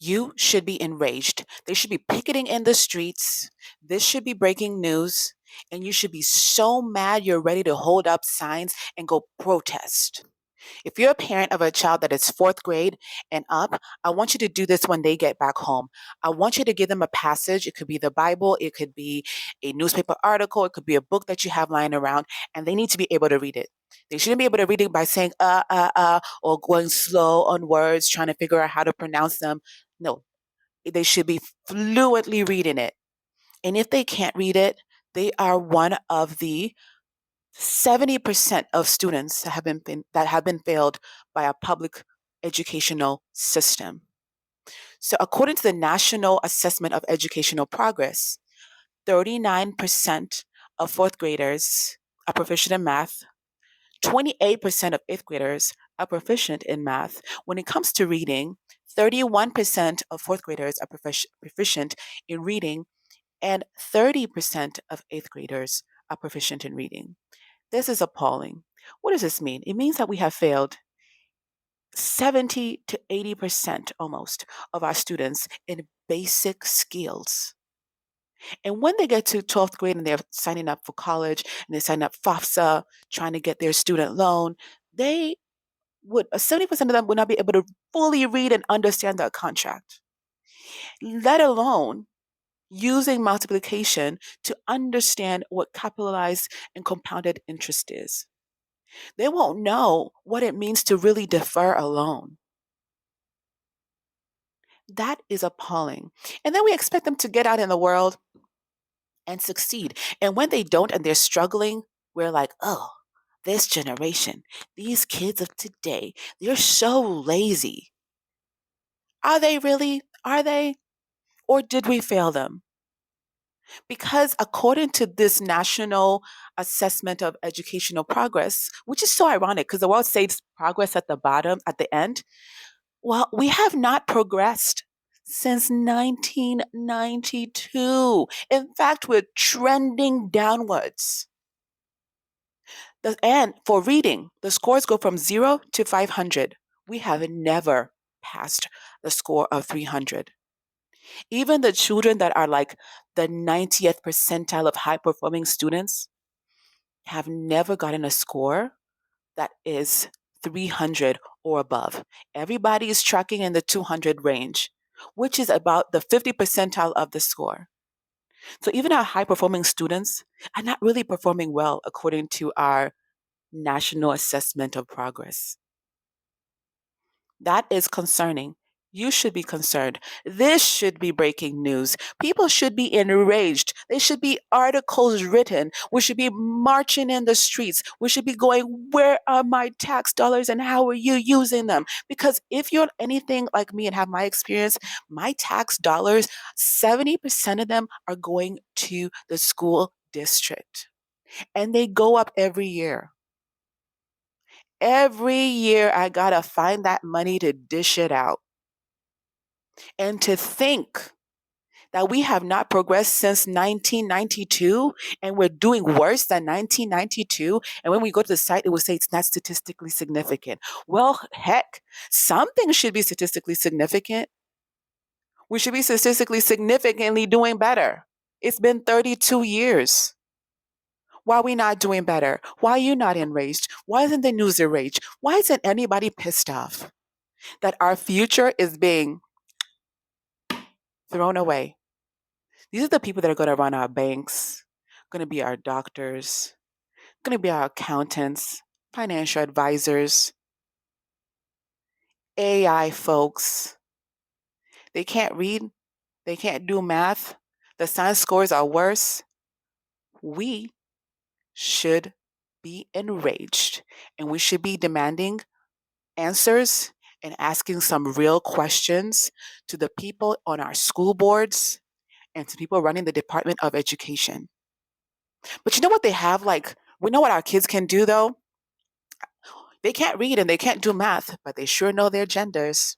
You should be enraged. They should be picketing in the streets. This should be breaking news. And you should be so mad you're ready to hold up signs and go protest. If you're a parent of a child that is fourth grade and up, I want you to do this when they get back home. I want you to give them a passage. It could be the Bible, it could be a newspaper article, it could be a book that you have lying around, and they need to be able to read it. They shouldn't be able to read it by saying, or going slow on words, trying to figure out how to pronounce them. No, they should be fluently reading it. And if they can't read it, they are one of the 70% of students that have been failed by a public educational system. So according to the National Assessment of Educational Progress, 39% of fourth graders are proficient in math, 28% of eighth graders are proficient in math. When it comes to reading, 31% of fourth graders are proficient in reading, and 30% of eighth graders are proficient in reading. This is appalling. What does this mean? It means that we have failed 70 to 80% almost of our students in basic skills. And when they get to 12th grade and they're signing up for college and they sign up FAFSA, trying to get their student loan, 70% of them would not be able to fully read and understand that contract, let alone using multiplication to understand what capitalized and compounded interest is. They won't know what it means to really defer a loan. That is appalling. And then we expect them to get out in the world and succeed. And when they don't and they're struggling, we're like, oh, this generation, these kids of today, they're so lazy. Are they really? Are they? Or did we fail them? Because according to this National Assessment of Educational Progress, which is so ironic because the world says progress at the bottom, at the end, well, we have not progressed since 1992. In fact, we're trending downwards. And for reading, the scores go from 0 to 500. We have never passed the score of 300. Even the children that are like the 90th percentile of high performing students have never gotten a score that is 300 or above. Everybody is tracking in the 200 range, which is about the 50 percentile of the score. So even our high performing students are not really performing well according to our National Assessment of Progress. That is concerning. You should be concerned. This should be breaking news. People should be enraged. There should be articles written. We should be marching in the streets. We should be going, where are my tax dollars and how are you using them? Because if you're anything like me and have my experience, my tax dollars, 70% of them are going to the school district. And they go up every year. Every year I gotta find that money to dish it out. And to think that we have not progressed since 1992 and we're doing worse than 1992. And when we go to the site, it will say it's not statistically significant. Well, heck, something should be statistically significant. We should be statistically significantly doing better. It's been 32 years. Why are we not doing better? Why are you not enraged? Why isn't the news enraged? Why isn't anybody pissed off that our future is being thrown away? These are the people that are going to run our banks, going to be our doctors, going to be our accountants, financial advisors, AI folks. They can't read, they can't do math, the science scores are worse. We should be enraged and we should be demanding answers and asking some real questions to the people on our school boards and to people running the Department of Education. But you know what they have? Like, we know what our kids can do though. They can't read and they can't do math, but they sure know their genders.